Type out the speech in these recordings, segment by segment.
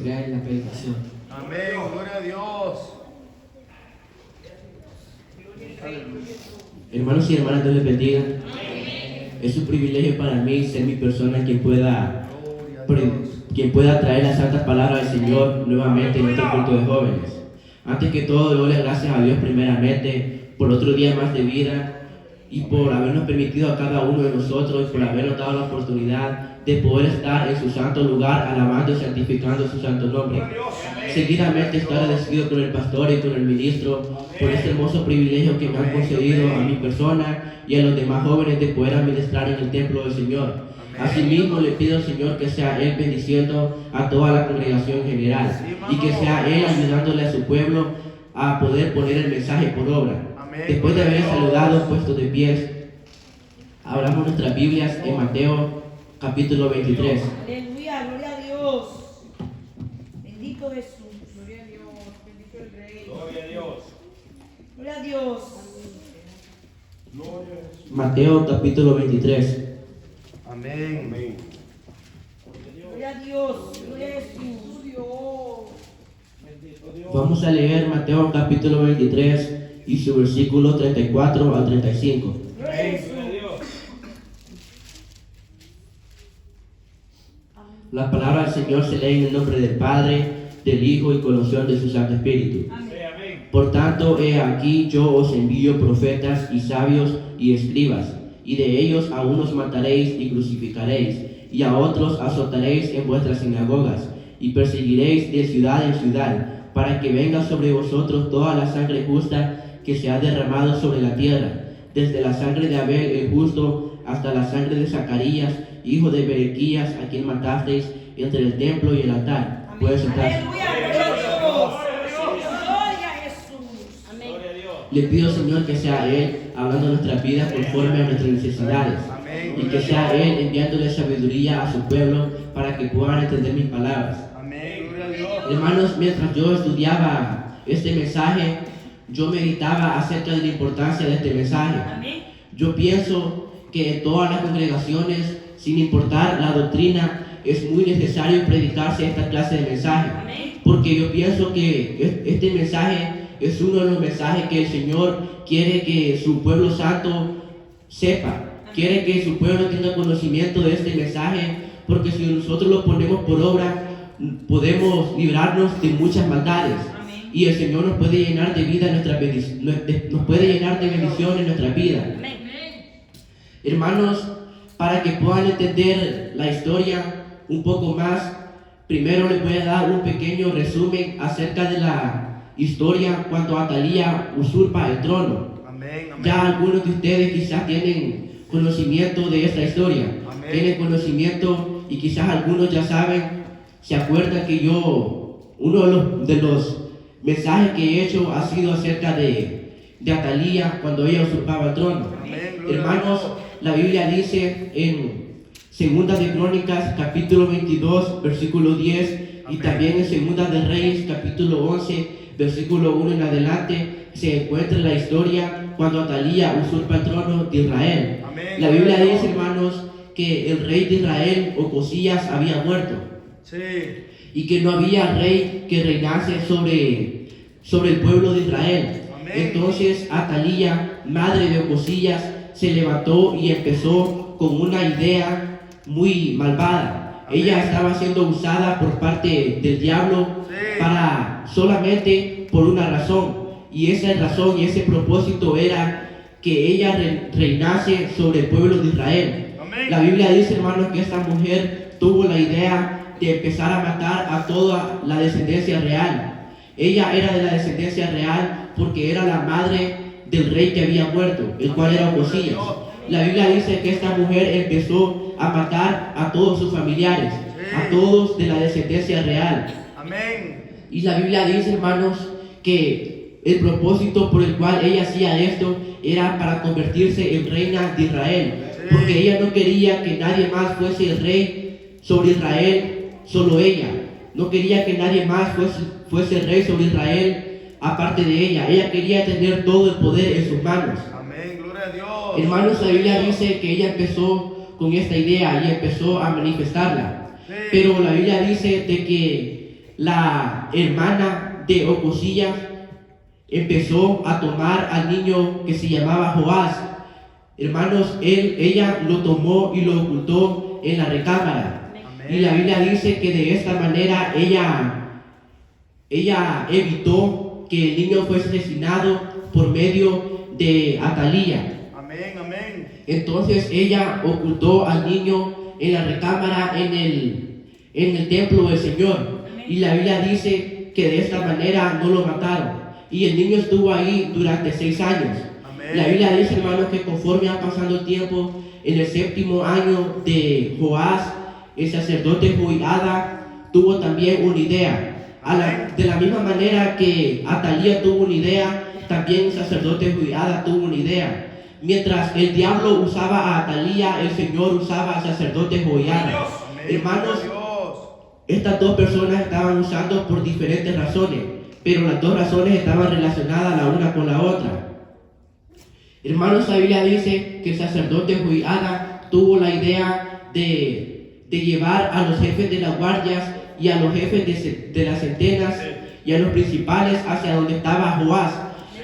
trae la predicación. Amén, gloria a Dios. Hermanos y hermanas, Dios les bendiga. Es un privilegio para mí ser mi persona quien pueda traer las santas palabras del Señor nuevamente en nuestro culto de jóvenes. Antes que todo, doy las gracias a Dios primeramente por otro día más de vida y por habernos permitido a cada uno de nosotros y por habernos dado la oportunidad de poder estar en su santo lugar alabando y santificando su santo nombre. Seguidamente estoy agradecido con el pastor y con el ministro por este hermoso privilegio que me han concedido a mi persona y a los demás jóvenes de poder administrar en el templo del Señor. Asimismo le pido al Señor que sea Él bendiciendo a toda la congregación en general y que sea Él ayudándole a su pueblo a poder poner el mensaje por obra. Después de haber saludado, puestos de pies, abramos nuestras Biblias en Mateo capítulo 23. Aleluya, gloria a Dios. Bendito Jesús. Gloria a Dios, bendito el Rey. Gloria a Dios. Gloria a Dios. Mateo capítulo 23. Amén. Gloria a Dios. Gloria a Jesús. Vamos a leer Mateo capítulo 23 y su versículo 34 al 35. Gloria a Jesús. La palabra del Señor se lee en el nombre del Padre, del Hijo y con la unción de su Santo Espíritu. Por tanto, he aquí yo os envío profetas y sabios y escribas, y de ellos a unos mataréis y crucificaréis, y a otros azotaréis en vuestras sinagogas, y perseguiréis de ciudad en ciudad, para que venga sobre vosotros toda la sangre justa que se ha derramado sobre la tierra, desde la sangre de Abel el justo hasta la sangre de Zacarías, hijo de Berequías, a quien matasteis entre el templo y el altar. Puedes sentarse. Aleluya, gloria a Dios. Gloria a Jesús. Amén. Le pido, Señor, que sea Él hablando nuestras vidas conforme a nuestras necesidades, y que sea Él enviándole sabiduría a su pueblo para que puedan entender mis palabras. Amén, gloria a Dios. Hermanos, mientras yo estudiaba este mensaje, yo meditaba acerca de la importancia de este mensaje. Amén. Yo pienso que en todas las congregaciones, sin importar la doctrina, es muy necesario predicarse esta clase de mensaje. Amén. Porque yo pienso que este mensaje es uno de los mensajes que el Señor quiere que su pueblo santo sepa. Quiere que su pueblo tenga conocimiento de este mensaje, porque si nosotros lo ponemos por obra, podemos librarnos de muchas maldades. Amén. Y el Señor nos puede llenar de vida nos puede llenar de bendición en nuestra vida. Amén. Hermanos, para que puedan entender la historia un poco más, primero les voy a dar un pequeño resumen acerca de la historia cuando Atalía usurpa el trono. Amén, amén. Ya algunos de ustedes quizás tienen conocimiento de esta historia. Amén. Tienen conocimiento y quizás algunos ya saben, se acuerdan que uno de los mensajes que he hecho ha sido acerca de Atalía cuando ella usurpaba el trono. Amén, gloria a Hermanos, Dios. la Biblia dice en Segunda de Crónicas capítulo 22 versículo 10 y Amén. también en Segunda de Reyes capítulo 11 versículo 1 en adelante se encuentra la historia cuando Atalía usurpa el trono de Israel. Amén. La Biblia dice, hermanos, que el rey de Israel, Ocosías, había muerto Sí. y que no había rey que reinase sobre el pueblo de Israel. Amén. Entonces Atalía, madre de Ocosías, se levantó y empezó con una idea muy malvada. Amén. Ella estaba siendo usada por parte del diablo Sí. para solamente por una razón, y esa razón y ese propósito era que ella reinase sobre el pueblo de Israel. Amén. La Biblia dice, hermanos, que esta mujer tuvo la idea de empezar a matar a toda la descendencia real. Ella era de la descendencia real porque era la madre del rey que había muerto, el cual era Ocosías. La Biblia dice que esta mujer empezó a matar a todos sus familiares, a todos de la descendencia real. Amén. Y la Biblia dice, hermanos, que el propósito por el cual ella hacía esto era para convertirse en reina de Israel, porque ella no quería que nadie más fuese el rey sobre Israel, solo ella. No quería que nadie más fuese el rey sobre Israel aparte de ella. Ella quería tener todo el poder en sus manos. Amén, gloria a Dios. Hermanos, la Biblia dice que ella empezó con esta idea y empezó a manifestarla. Sí. Pero la Biblia dice de que la hermana de Ocosías empezó a tomar al niño que se llamaba Joás. Hermanos, ella lo tomó y lo ocultó en la recámara. Y la Biblia dice que de esta manera ella evitó que el niño fuese asesinado por medio de Atalía. Amén, amén. Entonces ella ocultó al niño en la recámara en el templo del Señor. Y la Biblia dice que de esta manera no lo mataron. Y el niño estuvo ahí durante 6 años. Amén. La Biblia dice, hermanos, que conforme ha pasado el tiempo, en el 7º año de Joás, el sacerdote Joiada tuvo también una idea. De la misma manera que Atalía tuvo una idea, también el sacerdote Joiada tuvo una idea. Mientras el diablo usaba a Atalía, el Señor usaba al sacerdote Joiada. Amén. Hermanos, Dios. estas dos personas estaban usando por diferentes razones, pero las dos razones estaban relacionadas la una con la otra. Hermanos, la Biblia dice que el sacerdote Joiada tuvo la idea de llevar a los jefes de las guardias y a los jefes de las centenas y a los principales hacia donde estaba Joás.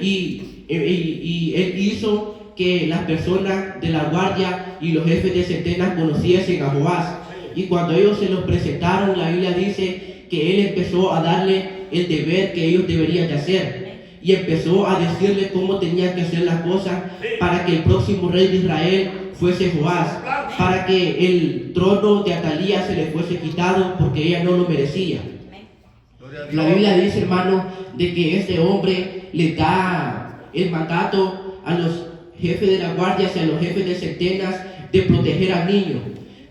Y él hizo que las personas de la guardia y los jefes de centenas conociesen a Joás. Y cuando ellos se los presentaron, la Biblia dice que él empezó a darle el deber que ellos deberían de hacer. Y empezó a decirle cómo tenían que hacer las cosas para que el próximo rey de Israel fuese Joás, para que el trono de Atalía se le fuese quitado porque ella no lo merecía. Gloria a Dios. La Biblia dice, hermano, de que este hombre le da el mandato a los jefes de las guardias y a los jefes de centenas de proteger al niño,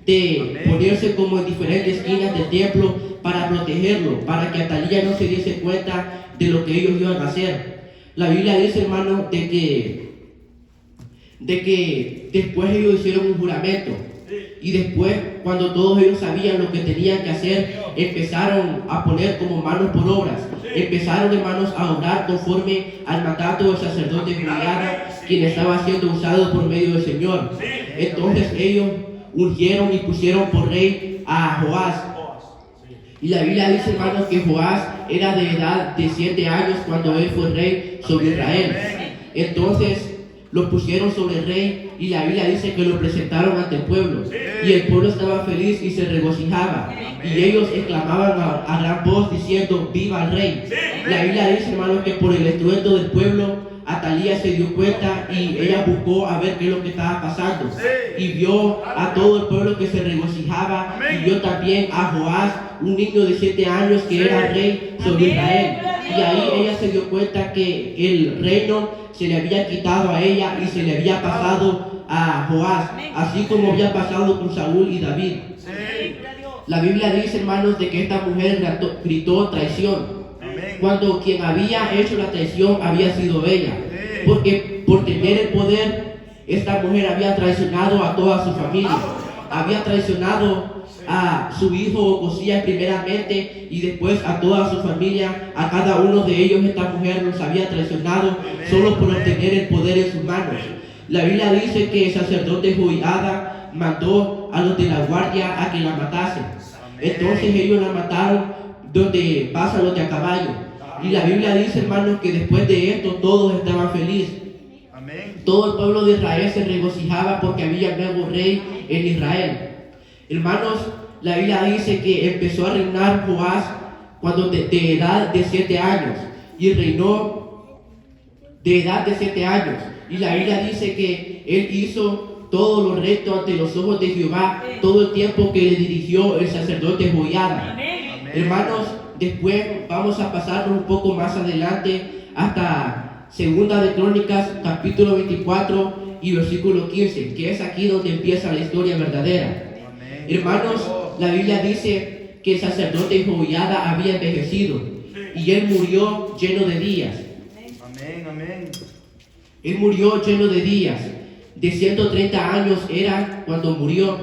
de ponerse como en diferentes esquinas del templo para protegerlo, para que Atalía no se diese cuenta de lo que ellos iban a hacer. La Biblia dice, hermano, de que después ellos hicieron un juramento. Y después, cuando todos ellos sabían lo que tenían que hacer, empezaron a poner como manos por obras. Empezaron, hermanos, a orar conforme al mandato del sacerdote Joiada, quien estaba siendo usado por medio del Señor. Entonces ellos ungieron y pusieron por rey a Joás. Y la Biblia dice, hermanos, que Joás era de edad de 7 años cuando él fue rey sobre Israel. Entonces lo pusieron sobre el rey y la Biblia dice que lo presentaron ante el pueblo. Y el pueblo estaba feliz y se regocijaba. Y ellos exclamaban a gran voz diciendo, ¡viva el rey! La Biblia dice, hermanos, que por el estruendo del pueblo, Atalía se dio cuenta y ella buscó a ver qué es lo que estaba pasando. Y vio a todo el pueblo que se regocijaba y vio también a Joás, un niño de 7 años que era rey sobre Israel. Y ahí ella se dio cuenta que el reino se le había quitado a ella y se le había pasado a Joás, así como había pasado con Saúl y David. La Biblia dice, hermanos, de que esta mujer gritó traición, cuando quien había hecho la traición había sido ella, porque por tener el poder, esta mujer había traicionado a toda su familia, había traicionado a su hijo Ocosías primeramente y después a toda su familia. A cada uno de ellos esta mujer los había traicionado solo por obtener el poder en sus manos. La Biblia dice que el sacerdote Joiada mandó a los de la guardia a que la matasen. Entonces ellos la mataron donde pasan los de a caballo. Y la Biblia dice, hermanos, que después de esto todos estaban felices. Todo el pueblo de Israel se regocijaba porque había nuevo rey en Israel. Hermanos, la Biblia dice que empezó a reinar Joás cuando de edad de 7 años. Y reinó de edad de 7 años. Y la Biblia dice que él hizo todo lo recto ante los ojos de Jehová todo el tiempo que le dirigió el sacerdote Joiada. Hermanos, después vamos a pasarnos un poco más adelante hasta Segunda de Crónicas, capítulo 24 y versículo 15, que es aquí donde empieza la historia verdadera. Hermanos, la Biblia dice que el sacerdote Joiada había envejecido y él murió lleno de días. Él murió lleno de días. De 130 años era cuando murió.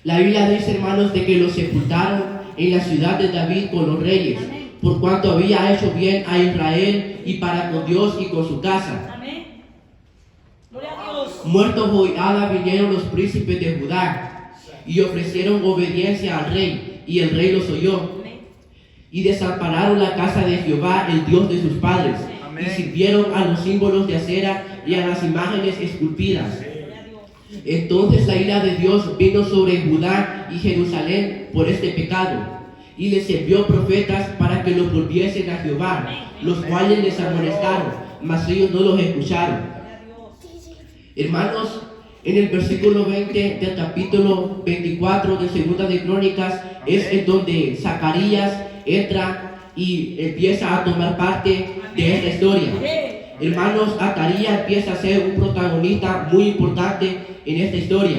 La Biblia dice, hermanos, de que lo sepultaron en la ciudad de David con los reyes, por cuanto había hecho bien a Israel y para con Dios y con su casa. Muerto Joiada, vinieron los príncipes de Judá y ofrecieron obediencia al rey, y el rey los oyó. y desampararon la casa de Jehová, el Dios de sus padres, Amén. y sirvieron a los símbolos de acera y a las imágenes esculpidas. Entonces la ira de Dios vino sobre Judá y Jerusalén por este pecado, y les envió profetas para que los volviesen a Jehová, los cuales les amonestaron, mas ellos no los escucharon. Hermanos, en el versículo 20 del capítulo 24 de Segunda de Crónicas es en donde Zacarías entra y empieza a tomar parte de esta historia. Hermanos, Zacarías empieza a ser un protagonista muy importante en esta historia.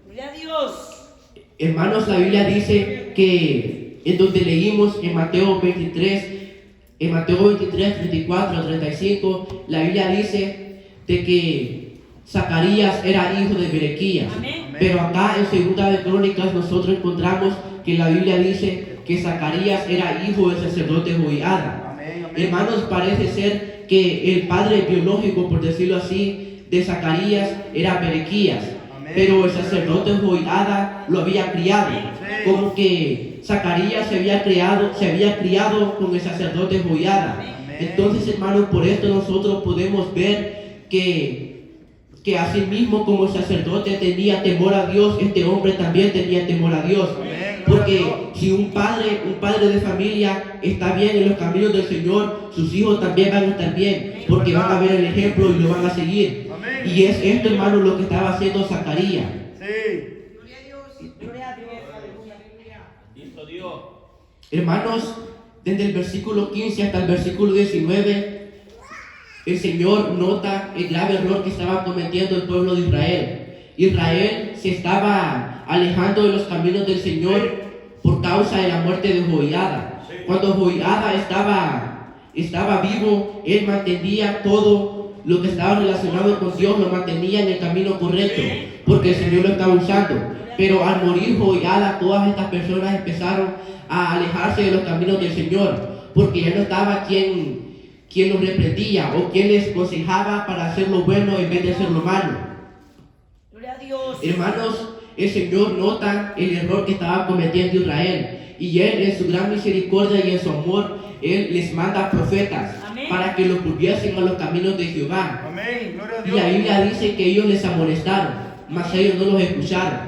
Gloria a Dios. Hermanos, la Biblia dice que en donde leímos en Mateo 23, 34, 35, la Biblia dice de que Zacarías era hijo de Berequías. Amén. Pero acá en Segunda de Crónicas nosotros encontramos que la Biblia dice que Zacarías era hijo del sacerdote Joiada. Amén, amén. Hermanos, parece ser que el padre biológico, por decirlo así, de Zacarías era Berequías, Amén. pero el sacerdote Joiada lo había criado. Sí. Como que Zacarías se había criado con el sacerdote Joiada. Amén. Entonces, hermanos, por esto nosotros podemos ver que así mismo como el sacerdote tenía temor a Dios, este hombre también tenía temor a Dios. Amén. Porque si un padre de familia está bien en los caminos del Señor, sus hijos también van a estar bien, porque van a ver el ejemplo y lo van a seguir. Amén. Y es esto, hermano, lo que estaba haciendo Zacarías. Sí. Gloria a Dios. Gloria a Dios. Aleluya. Hermanos, desde el versículo 15 hasta el versículo 19, el Señor nota el grave error que estaba cometiendo el pueblo de Israel. Israel se estaba alejando de los caminos del Señor por causa de la muerte de Joiada. Cuando Joiada estaba vivo, él mantenía todo lo que estaba relacionado con Dios, lo mantenía en el camino correcto, porque el Señor lo estaba usando. Pero al morir Joiada, todas estas personas empezaron a alejarse de los caminos del Señor, porque ya no estaba quien los reprendía o quien les aconsejaba para hacer lo bueno en vez de hacer lo malo. Gloria a Dios. Hermanos, el Señor nota el error que estaba cometiendo Israel, y Él en su gran misericordia y en su amor, Él les manda profetas. Amén. Para que los volviesen a los caminos de Jehová. Amén. Gloria a Y Dios. la Biblia dice que ellos les amonestaron, mas ellos no los escucharon.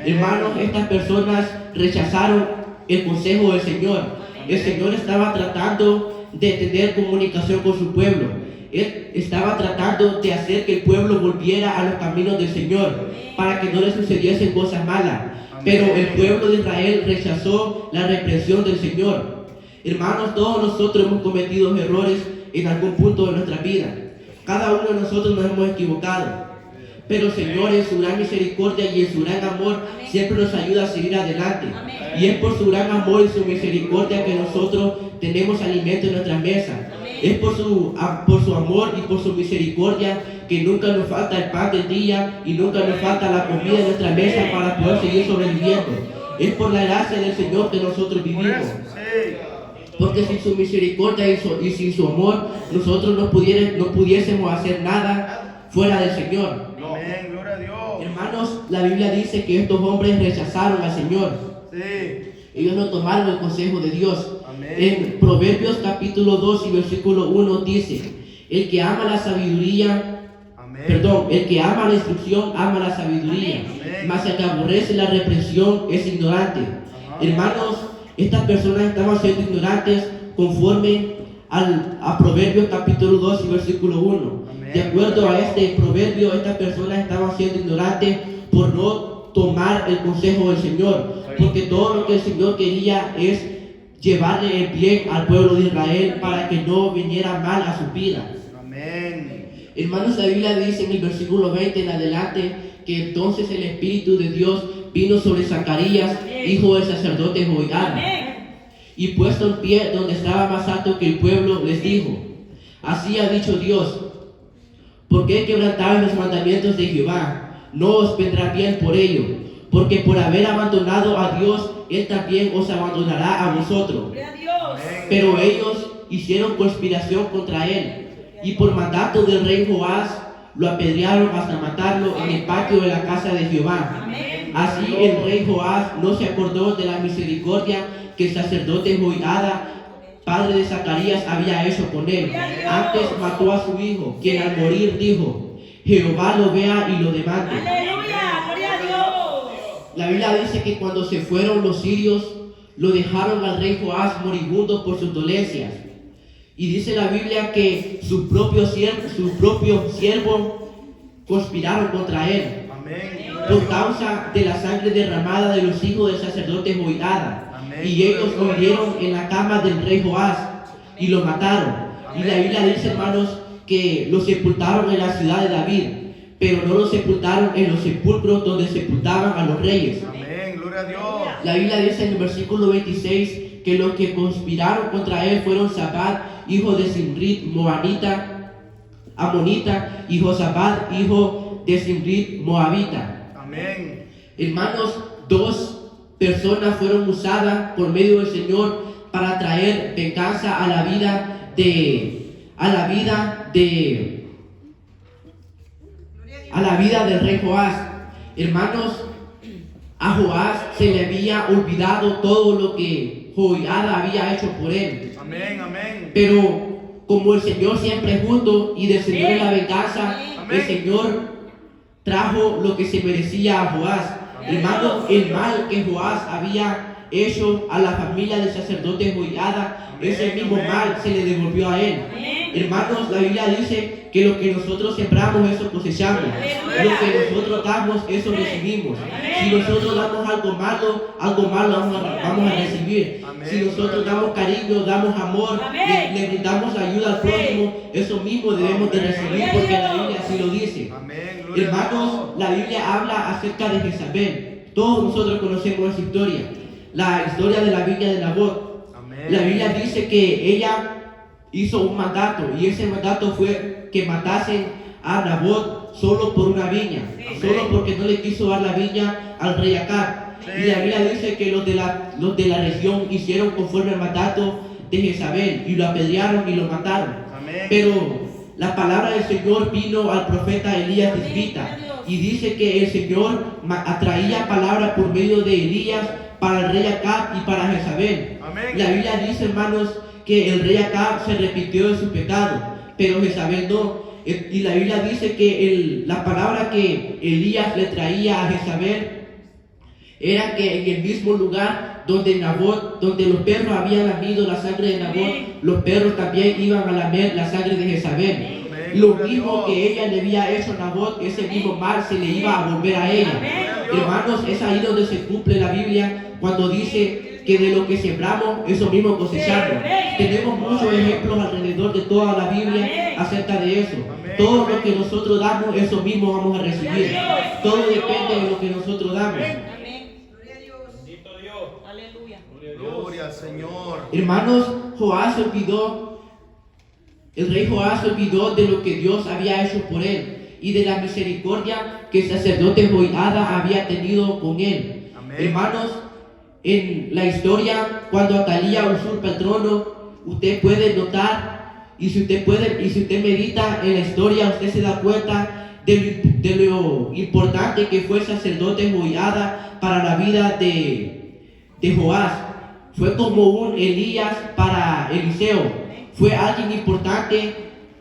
Hermanos, estas personas rechazaron el consejo del Señor. El Señor estaba tratando de tener comunicación con su pueblo. Él estaba tratando de hacer que el pueblo volviera a los caminos del Señor, para que no le sucediesen cosas malas. Pero el pueblo de Israel rechazó la reprensión del Señor. Hermanos, todos nosotros hemos cometido errores en algún punto de nuestra vida. Cada uno de nosotros nos hemos equivocado. Pero el Señor, en su gran misericordia y en su gran amor, siempre nos ayuda a seguir adelante. Y es por su gran amor y su misericordia que nosotros tenemos alimento en nuestra mesa. Es por su amor y por su misericordia que nunca nos falta el pan del día y nunca nos falta la comida en nuestra mesa para poder seguir sobreviviendo. Es por la gracia del Señor que nosotros Por vivimos. eso. Sí. Porque sin su misericordia y sin su amor, nosotros no pudiésemos hacer nada fuera del Señor. Amén. Gloria a Dios. Hermanos, la Biblia dice que estos hombres rechazaron al Señor. Sí. Ellos no tomaron el consejo de Dios. Amén. En Proverbios capítulo 2 y versículo 1 dice: el que ama la sabiduría, Amén. el que ama la instrucción ama la sabiduría, Amén. mas el que aborrece la reprensión es ignorante. Ajá. Hermanos, estas personas estaban siendo ignorantes conforme a Proverbios capítulo 2 y versículo 1. Amén. De acuerdo a este proverbio, estas personas estaban siendo ignorantes por no tomar el consejo del Señor, porque todo lo que el Señor quería es llevarle el bien al pueblo de Israel para que no viniera mal a su vida. Amén. Hermanos, la Biblia dice en el versículo 20 en adelante que entonces el Espíritu de Dios vino sobre Zacarías, hijo del sacerdote Joiada, Amén. y puesto en pie donde estaba más alto que el pueblo, les dijo: así ha dicho Dios, ¿por qué quebrantáis los mandamientos de Jehová? No os vendrá bien por ello, porque por haber abandonado a Dios, Él también os abandonará a vosotros. Gloria a Dios. Pero ellos hicieron conspiración contra él, y por mandato del rey Joás lo apedrearon hasta matarlo en el patio de la casa de Jehová. Amén. Así el rey Joás no se acordó de la misericordia que el sacerdote Joiada padre de Zacarías, había hecho con él. Antes mató a su hijo, quien al morir dijo: Jehová lo vea y lo demande. Aleluya, gloria a Dios. La Biblia dice que cuando se fueron los sirios, lo dejaron al rey Joás moribundo por sus dolencias. Y dice la Biblia que sus propios siervos conspiraron contra él Amén. por causa de la sangre derramada de los hijos del sacerdote Joiada. Amén. Y ellos lo hirieron en la cama del rey Joás y lo mataron. Y la Biblia dice, hermanos, que lo sepultaron en la ciudad de David, pero no lo sepultaron en los sepulcros donde sepultaban a los reyes. Amén. Gloria a Dios. La Biblia dice en el versículo 26 que los que conspiraron contra él fueron Zabad, hijo de Simrit, amonita, y Josabad, hijo de Simrit, moabita. Amén. Hermanos, dos personas fueron usadas por medio del Señor para traer venganza a la vida del rey Joás. Hermanos, a Joás se le había olvidado todo lo que Joiada había hecho por él. Amén. Amén. Pero como el Señor siempre es justo y del Señor es la venganza, el Señor trajo lo que se merecía a Joás. Hermanos, el mal que Joás había hecho a la familia del sacerdote Joiada, ese mismo mal se le devolvió a él. Hermanos, la Biblia dice que lo que nosotros sembramos, eso cosechamos. Lo que nosotros damos, eso recibimos. Si nosotros damos algo malo vamos a recibir. Si nosotros damos cariño, damos amor, le brindamos ayuda al prójimo, eso mismo debemos de recibir, porque la Biblia así lo dice. Amén. Gloria a Hermanos, Dios. la Biblia habla acerca de Jezabel. Todos nosotros conocemos esa historia, la historia de la viña de Nabot. Amén. La Biblia dice que ella hizo un mandato, y ese mandato fue que matasen a Nabot solo por una viña, solo porque no le quiso dar la viña al rey Acab. Y la Biblia dice que los de la región hicieron conforme al mandato de Jezabel y lo apedrearon y lo mataron. Amén. Pero la palabra del Señor vino al profeta Elías Tisbita y dice que el Señor atraía palabra por medio de Elías para el rey Acab y para Jezabel. Amén. La Biblia dice, hermanos, que el rey Acab se arrepintió de su pecado, pero Jezabel no. Y la Biblia dice que la palabra que Elías le traía a Jezabel era que en el mismo lugar donde los perros habían lamido la sangre de Nabot, los perros también iban a lamer la sangre de Jezabel. Lo mismo que ella le había hecho a Nabot, ese mismo mal se le iba a volver a ella. Hermanos, es ahí donde se cumple la Biblia cuando dice que de lo que sembramos, eso mismo cosechamos. Tenemos muchos ejemplos alrededor de toda la Biblia acerca de eso. Todo lo que nosotros damos, eso mismo vamos a recibir. Todo depende de lo que nosotros damos. Bendito Dios. Aleluya. Gloria al Señor. Hermanos, el rey Joás se olvidó de lo que Dios había hecho por él y de la misericordia que el sacerdote Joiada había tenido con él. Amén. Hermanos, en la historia, cuando Atalía usurpa el trono, usted puede notar, y si usted medita en la historia, usted se da cuenta de lo importante que fue el sacerdote Joiada para la vida de Joás. Fue como un Elías para Eliseo. Fue alguien importante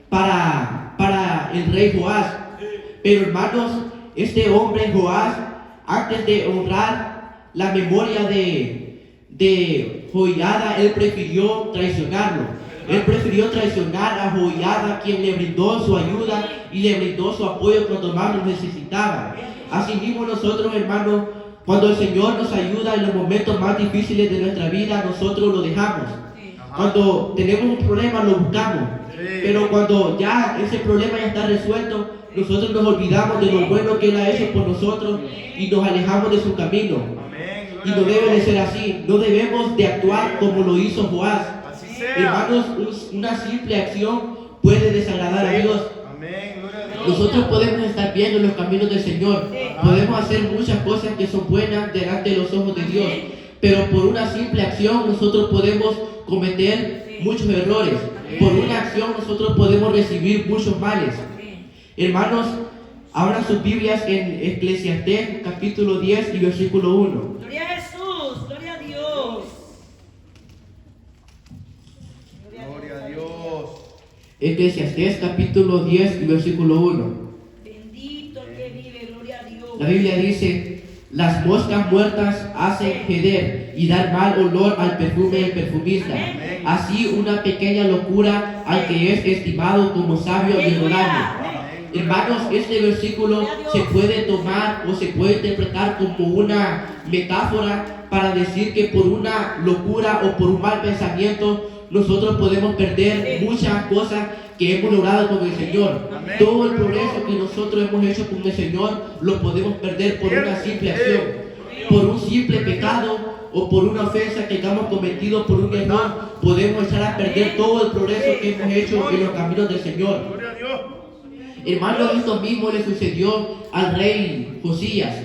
para el rey Joás. Pero hermanos, este hombre Joás, antes de honrar la memoria de Joiada, él prefirió traicionarlo. Él prefirió traicionar a Joiada, quien le brindó su ayuda y le brindó su apoyo cuando más lo necesitaba. Asimismo nosotros, hermanos, cuando el Señor nos ayuda en los momentos más difíciles de nuestra vida, nosotros lo dejamos. Cuando tenemos un problema lo buscamos, pero cuando ya ese problema ya está resuelto, nosotros nos olvidamos de lo bueno que Él ha hecho por nosotros y nos alejamos de su camino. Amén. Y no debe de ser así. No debemos de actuar como lo hizo Joás. Así sea. Hermanos, una simple acción puede desagradar a Dios. Amén. Gloria a Dios. Nosotros podemos estar viendo los caminos del Señor. Podemos hacer muchas cosas que son buenas delante de los ojos de Dios. Pero por una simple acción nosotros podemos cometer muchos errores. Por una acción nosotros podemos recibir muchos males. Hermanos, abran sus Biblias en Eclesiastés capítulo 10 y versículo 1. Gloria a Jesús, gloria a Dios. Gloria a Dios. Eclesiastés capítulo 10 y versículo 1. Bendito el que vive, gloria a Dios. La Biblia dice: las moscas muertas hacen heder y dar mal olor al perfume del perfumista. Así una pequeña locura al que es estimado como sabio y honorable. Hermanos, este versículo se puede tomar o se puede interpretar como una metáfora para decir que por una locura o por un mal pensamiento nosotros podemos perder muchas cosas que hemos logrado con el Señor. Todo el progreso que nosotros hemos hecho con el Señor lo podemos perder por una simple acción, por un simple pecado o por una ofensa que hemos cometido, por un error. Podemos echar a perder todo el progreso que hemos hecho en los caminos del Señor. Gloria a Dios. Hermanos, esto mismo le sucedió al rey Josías.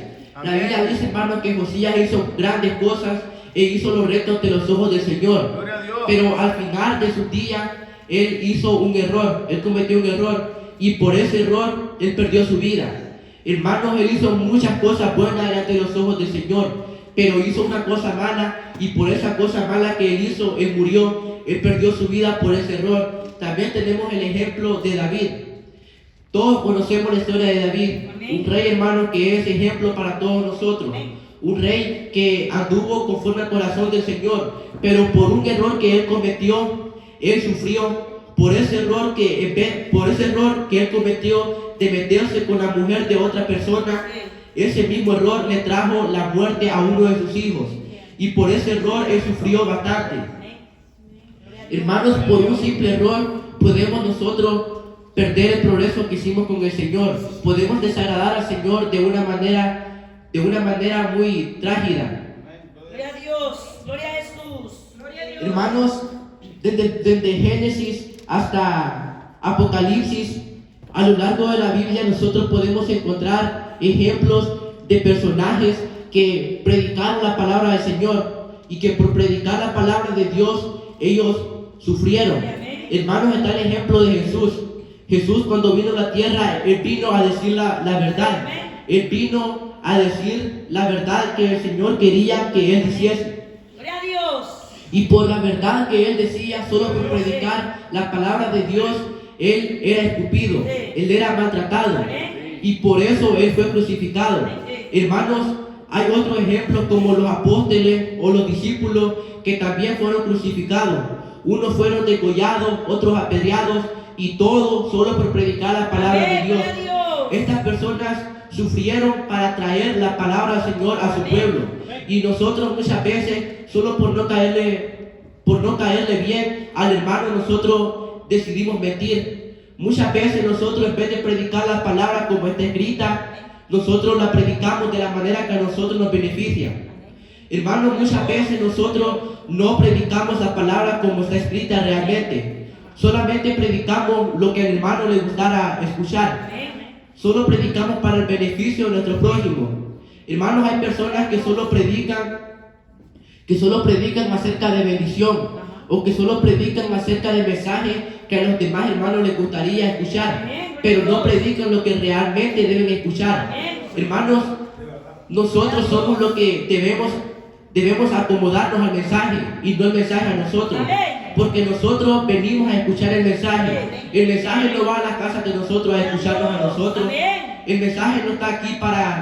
La Biblia dice, hermanos, que Josías hizo grandes cosas e hizo los rectos de los ojos del Señor. Gloria a Dios. Pero al final de sus días, él hizo un error, él cometió un error y por ese error él perdió su vida. Hermanos, él hizo muchas cosas buenas delante de los ojos del Señor, pero hizo una cosa mala y por esa cosa mala que él hizo, él murió, él perdió su vida por ese error. También tenemos el ejemplo de David. Todos conocemos la historia de David, un rey, hermano, que es ejemplo para todos nosotros. Un rey que anduvo conforme al corazón del Señor, pero por un error que él cometió, él sufrió. Por ese error que él cometió de meterse con la mujer de otra persona, ese mismo error le trajo la muerte a uno de sus hijos. Y por ese error él sufrió bastante. Hermanos, por un simple error podemos nosotros perder el progreso que hicimos con el Señor. Podemos desagradar al Señor de una manera muy trágica. Gloria a Dios, gloria a Jesús. Gloria a Dios. Hermanos, desde Génesis hasta Apocalipsis, a lo largo de la Biblia nosotros podemos encontrar ejemplos de personajes que predicaron la palabra del Señor y que por predicar la palabra de Dios ellos sufrieron. Hermanos, está el ejemplo de Jesús. Jesús, cuando vino a la tierra, él vino a decir la verdad. Él vino a decir la verdad que el Señor quería que él hiciese. Gloria a Dios. Y por la verdad que él decía, solo por predicar la palabra de Dios, él era escupido, él era maltratado. Y por eso él fue crucificado. Hermanos, hay otros ejemplos como los apóstoles o los discípulos que también fueron crucificados. Unos fueron degollados, otros apedreados, y todo solo por predicar la palabra de Dios. Estas personas sufrieron para traer la palabra del Señor a su pueblo. Y nosotros muchas veces, solo por no caerle bien al hermano, nosotros decidimos mentir. Muchas veces nosotros, en vez de predicar la palabra como está escrita, nosotros la predicamos de la manera que a nosotros nos beneficia. Hermanos, muchas veces nosotros no predicamos la palabra como está escrita realmente. Solamente predicamos lo que al hermano le gustara escuchar. Solo predicamos para el beneficio de nuestro prójimo. Hermanos, hay personas que solo predican acerca de bendición, o que solo predican acerca de mensajes que a los demás hermanos les gustaría escuchar, pero no predican lo que realmente deben escuchar. Hermanos, nosotros somos los que debemos acomodarnos al mensaje y no el mensaje a nosotros. Porque nosotros venimos a escuchar el mensaje. El mensaje no va a la casa de nosotros a escucharnos a nosotros. El mensaje no está aquí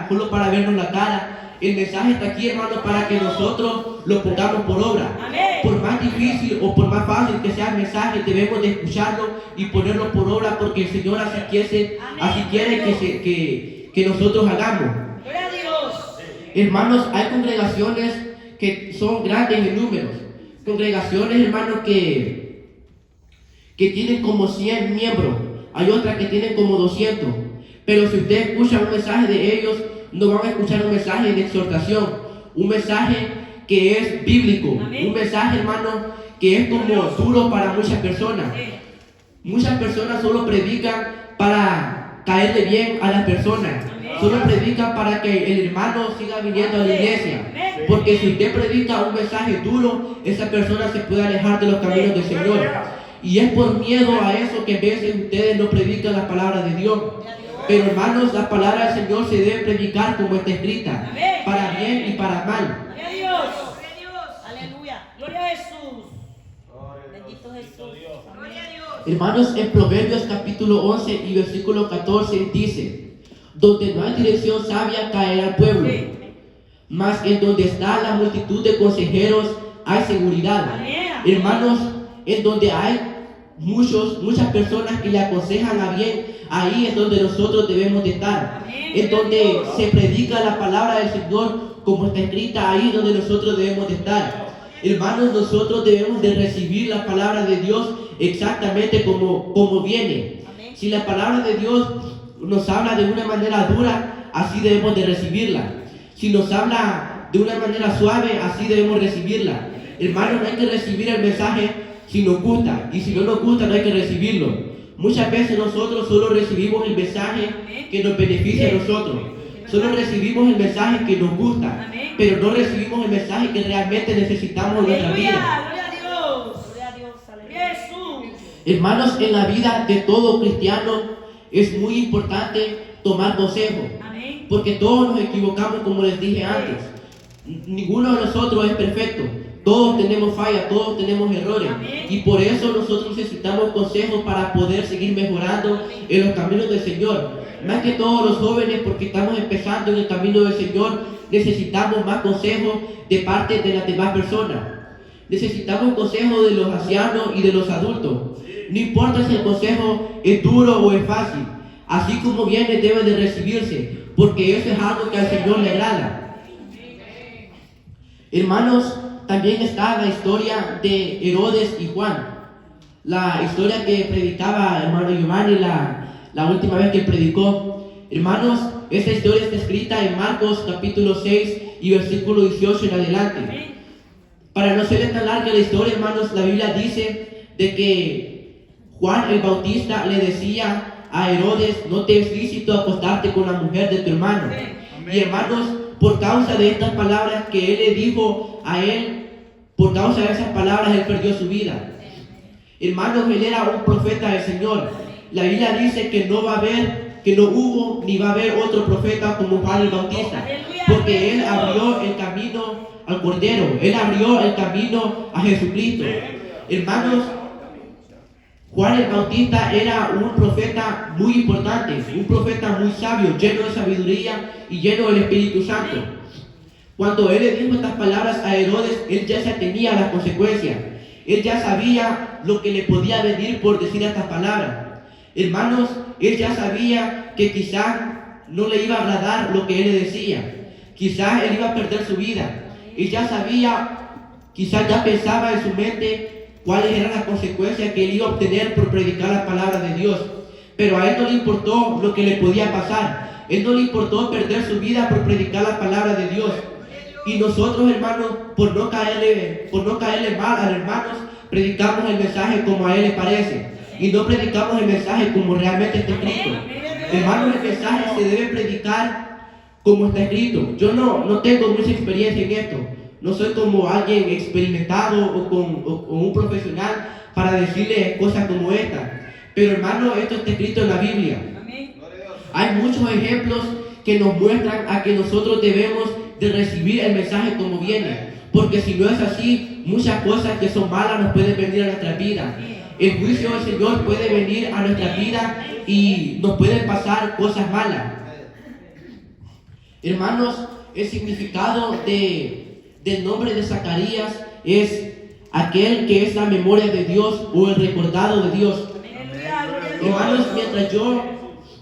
solo para vernos la cara. El mensaje está aquí, hermanos, para que nosotros lo pongamos por obra. Por más difícil o por más fácil que sea el mensaje, debemos de escucharlo y ponerlo por obra, porque el Señor así quiere que nosotros hagamos. Gloria a Dios. Hermanos, hay congregaciones que son grandes en números. Congregaciones, hermanos, que tienen como 100 miembros. Hay otras que tienen como 200. Pero si usted escucha un mensaje de ellos, no van a escuchar un mensaje de exhortación, un mensaje que es bíblico, un mensaje, hermano, que es como duro para muchas personas. Muchas personas solo predican para caerle bien a las personas. Solo predican para que el hermano siga viniendo a la iglesia. Porque si usted predica un mensaje duro, esa persona se puede alejar de los caminos del Señor. Y es por miedo a eso que a veces ustedes no predican la palabra de Dios. Pero hermanos, la palabra del Señor se debe predicar como está escrita, para bien y para mal. Gloria a Dios. Aleluya. Gloria a Jesús. Bendito Bendito Jesús. Amén. Hermanos, en Proverbios capítulo 11 y versículo 14 dice: donde no hay dirección sabia caerá el pueblo, mas en donde está la multitud de consejeros hay seguridad. Amén. Hermanos, en donde hay muchas personas que le aconsejan a bien, ahí es donde nosotros debemos de estar. Amén. En donde se predica la palabra del Señor como está escrita, ahí es donde nosotros debemos de estar. Hermanos, nosotros debemos de recibir la palabra de Dios exactamente como viene. Amén. Si la palabra de Dios nos habla de una manera dura, así debemos de recibirla. Si nos habla de una manera suave, así debemos recibirla. Hermanos, no hay que recibir el mensaje si nos gusta, y si no nos gusta no hay que recibirlo. Muchas veces nosotros solo recibimos el mensaje que nos beneficia a nosotros. Solo recibimos el mensaje que nos gusta, pero no recibimos el mensaje que realmente necesitamos en nuestra vida. Gloria a Dios. Gloria a Dios. Aleluya. Jesús. Hermanos, en la vida de todo cristiano es muy importante tomar consejo, Amén. porque todos nos equivocamos, como les dije antes. Ninguno de nosotros es perfecto. Todos tenemos fallas, todos tenemos errores. Amén. Y por eso nosotros necesitamos consejos para poder seguir mejorando en los caminos del Señor. Más que todos los jóvenes, porque estamos empezando en el camino del Señor, necesitamos más consejos de parte de las demás personas. Necesitamos consejos de los ancianos y de los adultos. No importa si el consejo es duro o es fácil. Así como viene debe de recibirse, porque eso es algo que al Señor le agrada. Hermanos, también está la historia de Herodes y Juan. La historia que predicaba hermano Giovanni la última vez que predicó. Hermanos, esta historia está escrita en Marcos capítulo 6 y versículo 18 en adelante. Para no ser tan larga la historia, hermanos, la Biblia dice de que Juan el Bautista le decía a Herodes: no te es lícito acostarte con la mujer de tu hermano. Y hermanos, por causa de estas palabras que él le dijo a él, por causa de esas palabras él perdió su vida. Hermanos, él era un profeta del Señor. La Biblia dice que no hubo ni va a haber otro profeta como Juan el Bautista, porque él abrió el camino al Cordero, él abrió el camino a Jesucristo. Hermanos, Juan el Bautista era un profeta muy importante, un profeta muy sabio, lleno de sabiduría y lleno del Espíritu Santo. Cuando él le dijo estas palabras a Herodes, él ya se atenía a las consecuencias. Él ya sabía lo que le podía venir por decir estas palabras. Hermanos, él ya sabía que quizás no le iba a agradar lo que él le decía. Quizás él iba a perder su vida. Él ya sabía, quizás ya pensaba en su mente cuáles eran las consecuencias que él iba a obtener por predicar la palabra de Dios. Pero a él no le importó lo que le podía pasar. Él no le importó perder su vida por predicar la palabra de Dios. Y nosotros, hermanos, por no caerle mal a los hermanos, predicamos el mensaje como a él le parece. Y no predicamos el mensaje como realmente está escrito. Hermanos, el mensaje se debe predicar como está escrito. Yo no tengo mucha experiencia en esto. No soy como alguien experimentado o un profesional para decirle cosas como esta. Pero hermano, esto está escrito en la Biblia. Hay muchos ejemplos que nos muestran a que nosotros debemos de recibir el mensaje como viene. Porque si no es así, muchas cosas que son malas nos pueden venir a nuestra vida. El juicio del Señor puede venir a nuestra vida y nos pueden pasar cosas malas. Hermanos, el significado del nombre de Zacarías es aquel que es la memoria de Dios o el recordado de Dios. Hermanos,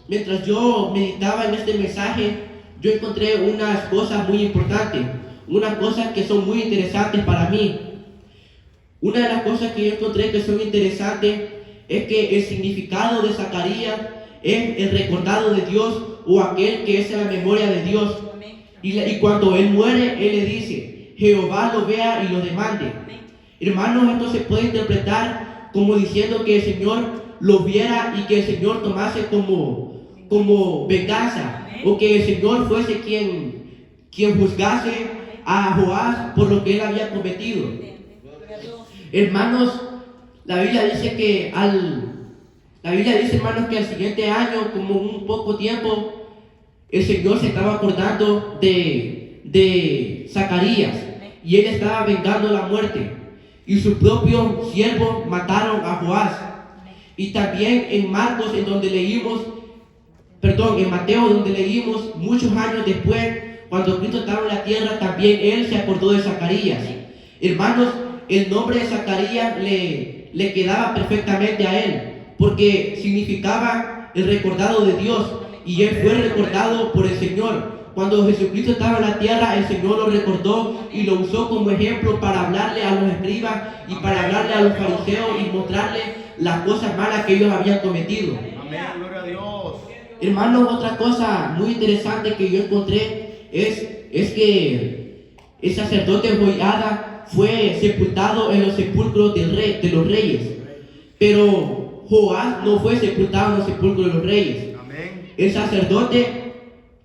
mientras yo meditaba en este mensaje, yo encontré unas cosas muy importantes, unas cosas que son muy interesantes para mí. Una de las cosas que yo encontré que son interesantes es que el significado de Zacarías es el recordado de Dios o aquel que es la memoria de Dios. Y cuando él muere, él le dice: Jehová lo vea y lo demande. Hermanos, esto se puede interpretar como diciendo que el Señor lo viera y que el Señor tomase como venganza, o que el Señor fuese quien juzgase a Joás por lo que él había cometido. Hermanos, la Biblia dice, hermanos, que al siguiente año, como un poco tiempo, el Señor se estaba acordando de Zacarías y él estaba vengando la muerte. y su propio siervo mataron a Joás. Y también en Marcos, en Mateo, donde leímos muchos años después, cuando Cristo estaba en la tierra, también él se acordó de Zacarías. Hermanos, el nombre de Zacarías le quedaba perfectamente a él, porque significaba el recordado de Dios, y él fue recordado por el Señor. Cuando Jesucristo estaba en la tierra, el Señor lo recordó y lo usó como ejemplo para hablarle a los escribas y para hablarle a los fariseos y mostrarle las cosas malas que ellos habían cometido. Amén, gloria a Dios. Hermanos, otra cosa muy interesante que yo encontré es que el sacerdote Joiada fue sepultado en los sepulcros de los reyes, pero Joás no fue sepultado en los sepulcros de los reyes. Amén. El sacerdote,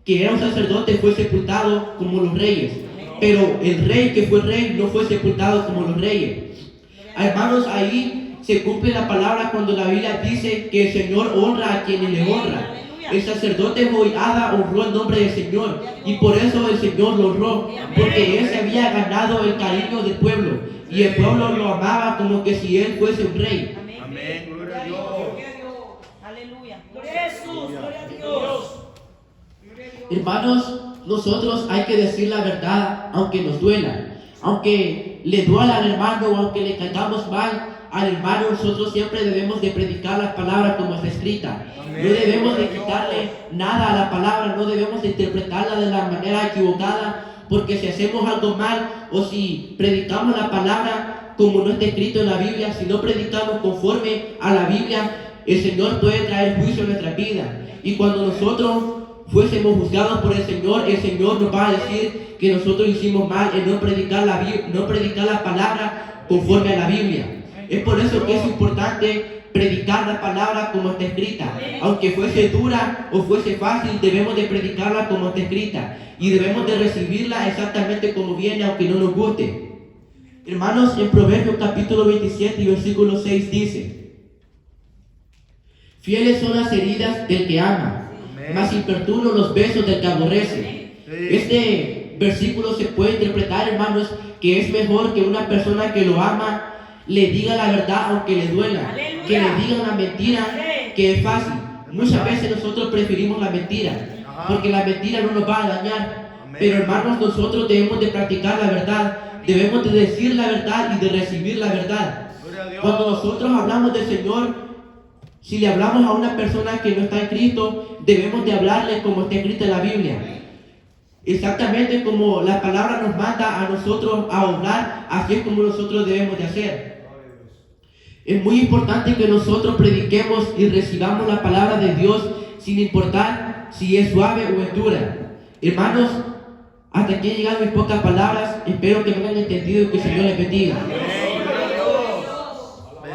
que era un sacerdote, fue sepultado como los reyes, pero el rey que fue rey no fue sepultado como los reyes. Hermanos, ahí se cumple la palabra cuando la Biblia dice que el Señor honra a quienes le honran. El sacerdote Joiada honró el nombre del Señor, y por eso el Señor lo honró, porque él se había ganado el cariño del pueblo, y el pueblo lo amaba como que si él fuese un rey. Amén, gloria a Dios. Aleluya. Gloria a Jesús, gloria a Dios. Hermanos, nosotros hay que decir la verdad aunque nos duela, aunque le duela al hermano o aunque le caigamos mal al hermano. Nosotros siempre debemos de predicar la palabra como está escrita. No debemos de quitarle nada a la palabra, no debemos de interpretarla de la manera equivocada, porque si hacemos algo mal o si predicamos la palabra como no está escrito en la Biblia, si no predicamos conforme a la Biblia, el Señor puede traer juicio a nuestra vida. Y cuando nosotros fuésemos juzgados por el Señor nos va a decir que nosotros hicimos mal en no predicar la palabra conforme a la Biblia. Es por eso que es importante predicar la palabra como está escrita. Aunque fuese dura o fuese fácil, debemos de predicarla como está escrita y debemos de recibirla exactamente como viene, aunque no nos guste. Hermanos, en Proverbios capítulo 27 y versículo 6 dice: fieles son las heridas del que ama, mas importunos los besos del que aborrece. Este versículo se puede interpretar, hermanos, que es mejor que una persona que lo ama le diga la verdad aunque le duela, que le diga una mentira que es fácil. Muchas veces nosotros preferimos la mentira, porque la mentira no nos va a dañar. Pero hermanos, nosotros debemos de practicar la verdad, debemos de decir la verdad y de recibir la verdad. Cuando nosotros hablamos del Señor, si le hablamos a una persona que no está en Cristo, debemos de hablarle como está escrito en la Biblia. Exactamente como la palabra nos manda a nosotros a obrar, así es como nosotros debemos de hacer. Es muy importante que nosotros prediquemos y recibamos la palabra de Dios sin importar si es suave o es dura. Hermanos, hasta aquí han llegado mis pocas palabras. Espero que me hayan entendido y que el Señor les bendiga.